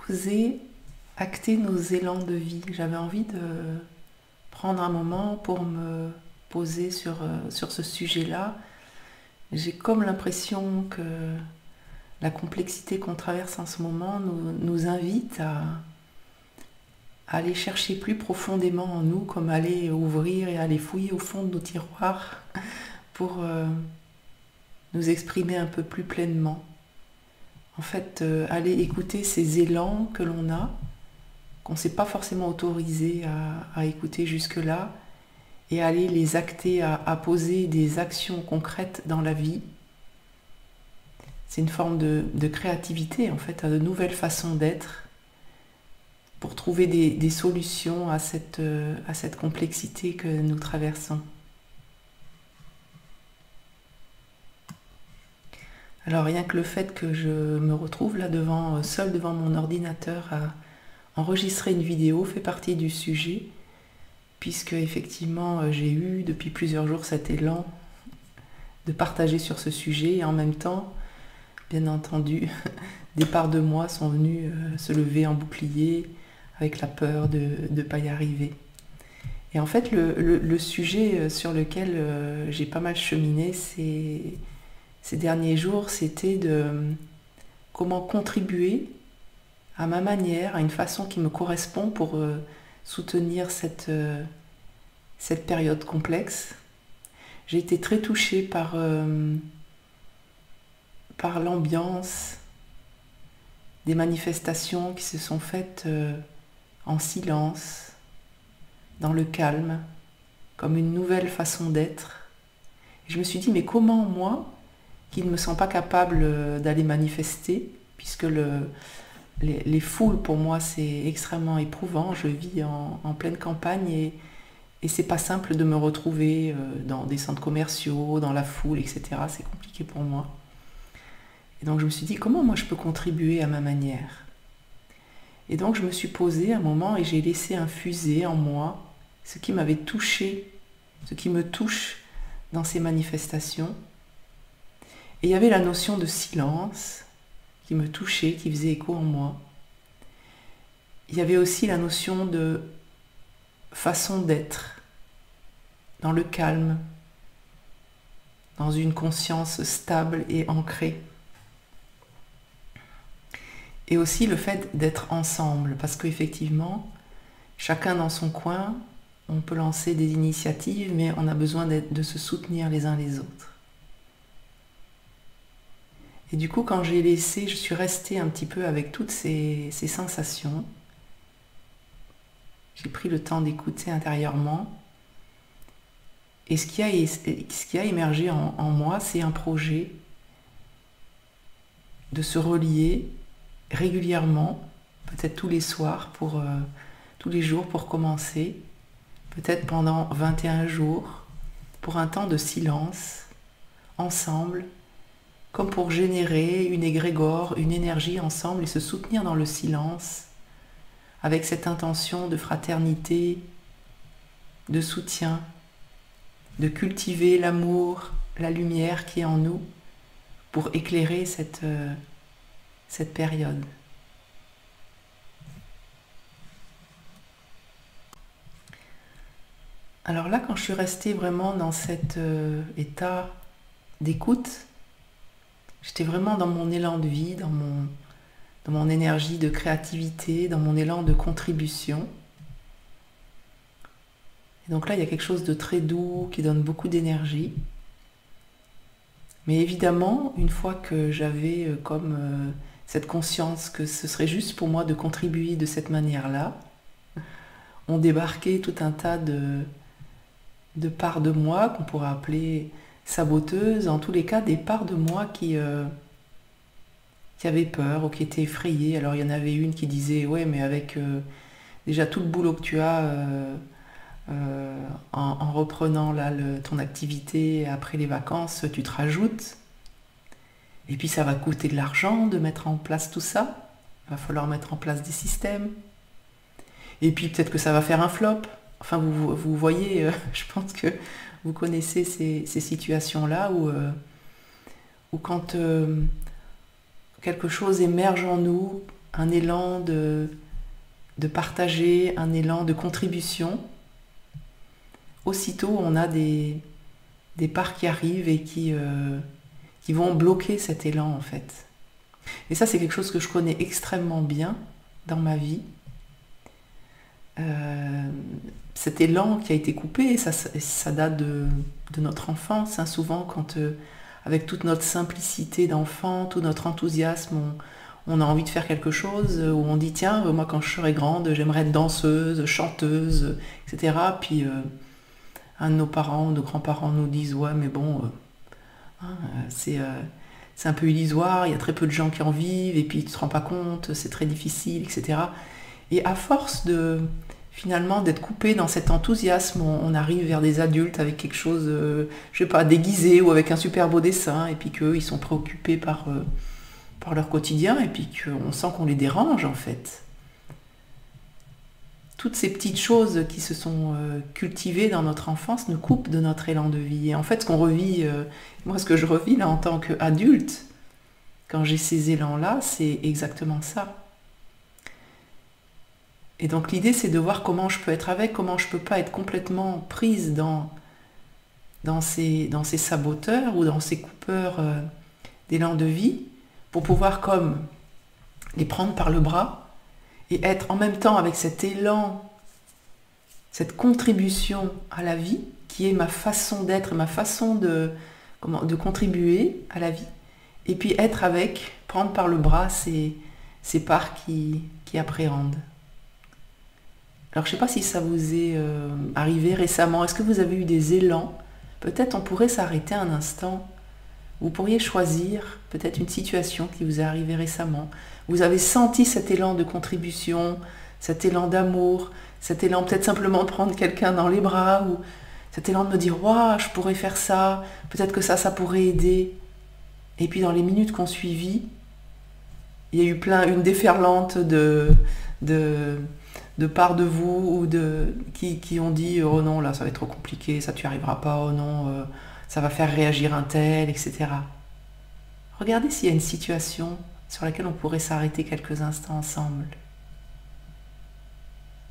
oser acter nos élans de vie. J'avais envie de prendre un moment pour me poser sur ce sujet-là. J'ai comme l'impression que la complexité qu'on traverse en ce moment nous invite à aller chercher plus profondément en nous, comme aller ouvrir et aller fouiller au fond de nos tiroirs pour nous exprimer un peu plus pleinement. En fait, aller écouter ces élans que l'on a, qu'on ne s'est pas forcément autorisé à écouter jusque-là, et aller les acter, à poser des actions concrètes dans la vie. C'est une forme de créativité, en fait, à de nouvelles façons d'être, pour trouver des solutions à cette complexité que nous traversons. Alors rien que le fait que je me retrouve là seule devant mon ordinateur à enregistrer une vidéo fait partie du sujet, puisque effectivement j'ai eu depuis plusieurs jours cet élan de partager sur ce sujet, et en même temps, bien entendu, des parts de moi sont venues se lever en bouclier avec la peur de ne pas y arriver. Et en fait, le sujet sur lequel j'ai pas mal cheminé ces derniers jours, c'était de comment contribuer à ma manière, à une façon qui me correspond pour soutenir cette période complexe. J'ai été très touchée par l'ambiance des manifestations qui se sont faites en silence, dans le calme, comme une nouvelle façon d'être. Et je me suis dit, mais comment moi, qui ne me sens pas capable d'aller manifester, puisque les foules pour moi c'est extrêmement éprouvant, je vis en pleine campagne et c'est pas simple de me retrouver dans des centres commerciaux, dans la foule, etc. C'est compliqué pour moi. Et donc je me suis dit, comment moi je peux contribuer à ma manière? Et donc je me suis posée un moment et j'ai laissé infuser en moi ce qui m'avait touché, ce qui me touche dans ces manifestations. Et il y avait la notion de silence qui me touchait, qui faisait écho en moi. Il y avait aussi la notion de façon d'être, dans le calme, dans une conscience stable et ancrée. Et aussi le fait d'être ensemble, parce qu'effectivement, chacun dans son coin, on peut lancer des initiatives, mais on a besoin de se soutenir les uns les autres. Et du coup, quand j'ai laissé, je suis restée un petit peu avec toutes ces sensations. J'ai pris le temps d'écouter intérieurement. Et ce qui a émergé en moi, c'est un projet de se relier régulièrement, peut-être tous les soirs, tous les jours pour commencer, peut-être pendant 21 jours, pour un temps de silence, ensemble, comme pour générer une égrégore, une énergie ensemble et se soutenir dans le silence, avec cette intention de fraternité, de soutien, de cultiver l'amour, la lumière qui est en nous, pour éclairer cette période. Alors là, quand je suis restée vraiment dans cet état d'écoute, j'étais vraiment dans mon élan de vie, dans mon énergie de créativité, dans mon élan de contribution. Et donc là, il y a quelque chose de très doux qui donne beaucoup d'énergie. Mais évidemment, une fois que j'avais cette conscience que ce serait juste pour moi de contribuer de cette manière-là, ont débarqué tout un tas de parts de moi qu'on pourrait appeler saboteuses, en tous les cas des parts de moi qui avaient peur ou qui étaient effrayées. Alors il y en avait une qui disait, ouais, mais avec déjà tout le boulot que tu as en reprenant là ton activité après les vacances, tu te rajoutes. Et puis ça va coûter de l'argent de mettre en place tout ça. Il va falloir mettre en place des systèmes. Et puis peut-être que ça va faire un flop. Enfin, vous voyez, je pense que vous connaissez ces situations-là où quand quelque chose émerge en nous, un élan de partager, un élan de contribution, aussitôt on a des parts qui arrivent et qui vont bloquer cet élan en fait. Et ça c'est quelque chose que je connais extrêmement bien dans ma vie. Cet élan qui a été coupé, ça date de notre enfance, hein, souvent quand avec toute notre simplicité d'enfant, tout notre enthousiasme, on a envie de faire quelque chose, où on dit tiens, moi quand je serai grande, j'aimerais être danseuse, chanteuse, etc. Puis un de nos parents, nos grands-parents nous disent ouais mais bon, hein, c'est un peu illusoire, il y a très peu de gens qui en vivent, et puis tu te rends pas compte, c'est très difficile, etc. Et à force finalement d'être coupé dans cet enthousiasme, on arrive vers des adultes avec quelque chose, je sais pas, déguisé ou avec un super beau dessin, et puis qu'eux ils sont préoccupés par leur quotidien, et puis qu'on sent qu'on les dérange en fait. Toutes ces petites choses qui se sont cultivées dans notre enfance nous coupent de notre élan de vie. Et en fait, ce qu'on revit, moi ce que je revis là en tant qu'adulte, quand j'ai ces élans-là, c'est exactement ça. Et donc l'idée c'est de voir comment je peux être avec, comment je peux pas être complètement prise dans ces saboteurs ou dans ces coupeurs d'élan de vie, pour pouvoir comme les prendre par le bras et être en même temps avec cet élan, cette contribution à la vie qui est ma façon d'être, ma façon de contribuer à la vie, et puis être avec, prendre par le bras ces parts qui appréhendent. Alors je ne sais pas si ça vous est arrivé récemment, est-ce que vous avez eu des élans? Peut-être on pourrait s'arrêter un instant. Vous pourriez choisir peut-être une situation qui vous est arrivée récemment. Vous avez senti cet élan de contribution, cet élan d'amour, cet élan peut-être simplement de prendre quelqu'un dans les bras, ou cet élan de me dire « Waouh, je pourrais faire ça, peut-être que ça pourrait aider ». Et puis dans les minutes qu'on suivit, il y a eu une déferlante de parts de vous ou qui ont dit « Oh non, là ça va être trop compliqué, ça tu n'y arriveras pas, oh non, ça va faire réagir un tel, etc. » Regardez s'il y a une situation sur laquelle on pourrait s'arrêter quelques instants ensemble.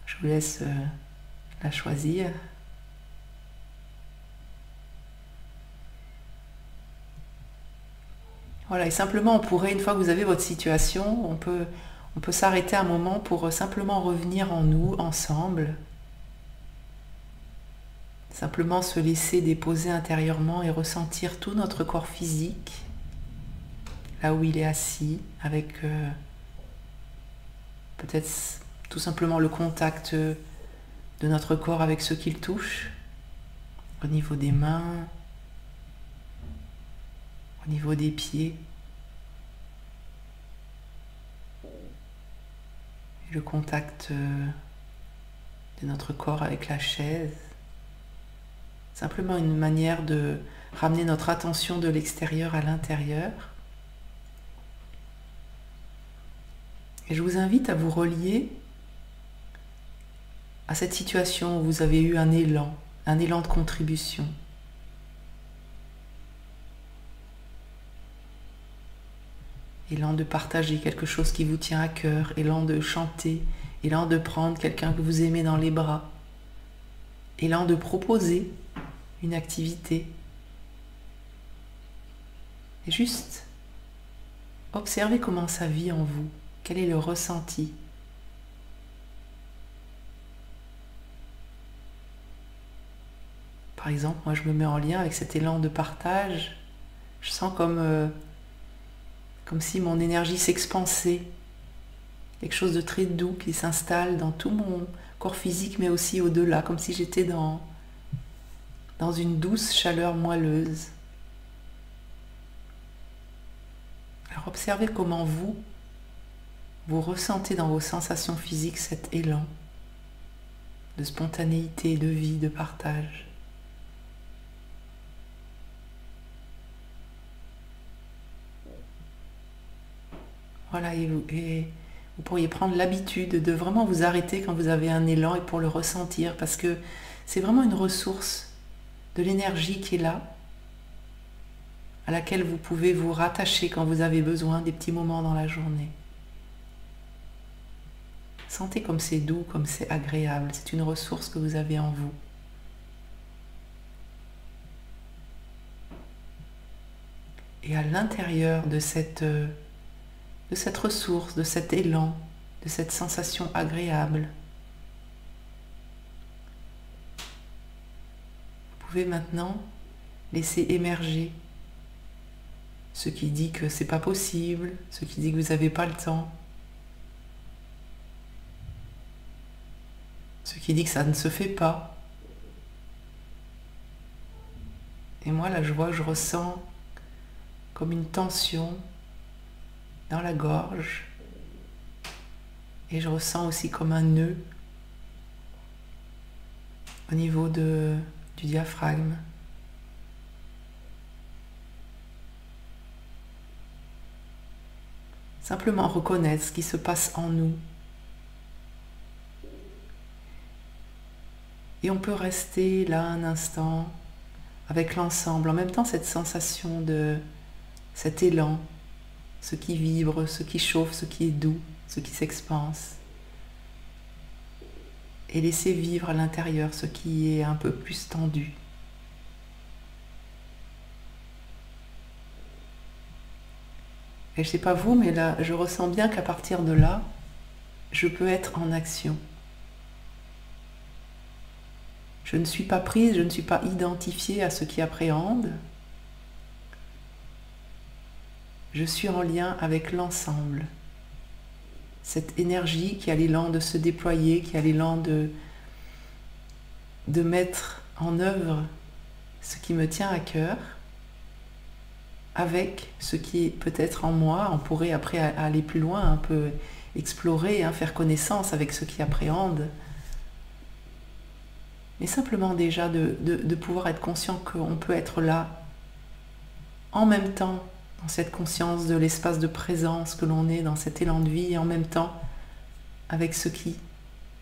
Je vous laisse la choisir. Voilà, et simplement on pourrait, une fois que vous avez votre situation, on peut s'arrêter un moment pour simplement revenir en nous, ensemble. Simplement se laisser déposer intérieurement et ressentir tout notre corps physique, là où il est assis, avec peut-être tout simplement le contact de notre corps avec ce qu'il touche, au niveau des mains, au niveau des pieds, et le contact de notre corps avec la chaise. Simplement une manière de ramener notre attention de l'extérieur à l'intérieur. Et je vous invite à vous relier à cette situation où vous avez eu un élan de contribution. Élan de partager quelque chose qui vous tient à cœur, élan de chanter, élan de prendre quelqu'un que vous aimez dans les bras, élan de proposer une activité. Et juste observez comment ça vit en vous, quel est le ressenti. Par exemple, moi je me mets en lien avec cet élan de partage, je sens comme si mon énergie s'expansait, quelque chose de très doux qui s'installe dans tout mon corps physique, mais aussi au-delà, comme si j'étais dans une douce chaleur moelleuse. Alors observez comment vous ressentez dans vos sensations physiques cet élan de spontanéité, de vie, de partage. Voilà, et vous pourriez prendre l'habitude de vraiment vous arrêter quand vous avez un élan et pour le ressentir, parce que c'est vraiment une ressource de l'énergie qui est là, à laquelle vous pouvez vous rattacher quand vous avez besoin des petits moments dans la journée. Sentez comme c'est doux, comme c'est agréable. C'est une ressource que vous avez en vous. Et à l'intérieur de cette ressource, de cet élan, de cette sensation agréable, vous pouvez maintenant laisser émerger ce qui dit que c'est pas possible, ce qui dit que vous n'avez pas le temps, ce qui dit que ça ne se fait pas. Et moi, là, je vois, je ressens comme une tension dans la gorge. Et je ressens aussi comme un nœud au niveau du diaphragme. Simplement reconnaître ce qui se passe en nous. Et on peut rester là un instant avec l'ensemble. En même temps, cette sensation de cet élan, ce qui vibre, ce qui chauffe, ce qui est doux, ce qui s'expanse. Et laisser vivre à l'intérieur ce qui est un peu plus tendu. Et je ne sais pas vous, mais là, je ressens bien qu'à partir de là, je peux être en action. Je ne suis pas prise, je ne suis pas identifiée à ce qui appréhende. Je suis en lien avec l'ensemble. Cette énergie qui a l'élan de se déployer, qui a l'élan de mettre en œuvre ce qui me tient à cœur, avec ce qui est peut-être en moi. On pourrait après aller plus loin, un peu explorer, faire connaissance avec ce qui appréhende. Mais simplement déjà de pouvoir être conscient qu'on peut être là en même temps, dans cette conscience de l'espace de présence que l'on est, dans cet élan de vie, et en même temps avec ce qui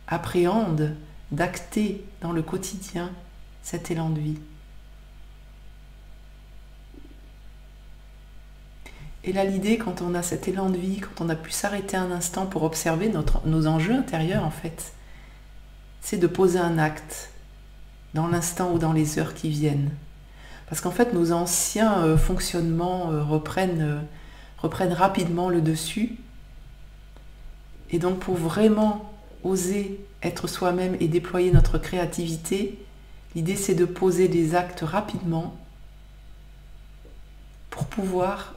appréhende d'acter dans le quotidien cet élan de vie. Et là, l'idée, quand on a cet élan de vie, quand on a pu s'arrêter un instant pour observer nos enjeux intérieurs, en fait, c'est de poser un acte dans l'instant ou dans les heures qui viennent. Parce qu'en fait, nos anciens fonctionnements reprennent rapidement le dessus. Et donc, pour vraiment oser être soi-même et déployer notre créativité, l'idée, c'est de poser des actes rapidement pour pouvoir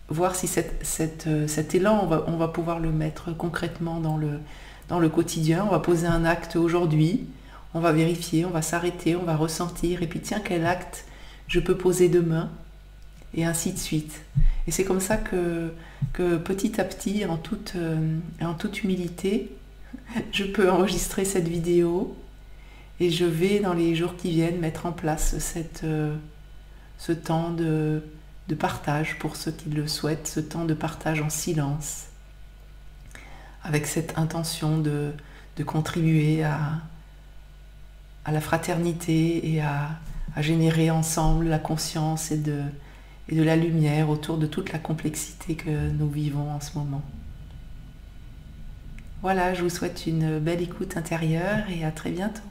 voir si cet élan, on va pouvoir le mettre concrètement dans le quotidien. On va poser un acte aujourd'hui, on va vérifier, on va s'arrêter, on va ressentir, et puis tiens, quel acte je peux poser demain, et ainsi de suite. Et c'est comme ça que petit à petit, en toute humilité, je peux enregistrer cette vidéo, et je vais dans les jours qui viennent mettre en place ce temps de partage pour ceux qui le souhaitent, ce temps de partage en silence, avec cette intention de contribuer à la fraternité et à générer ensemble la conscience et de la lumière autour de toute la complexité que nous vivons en ce moment. Voilà, je vous souhaite une belle écoute intérieure et à très bientôt.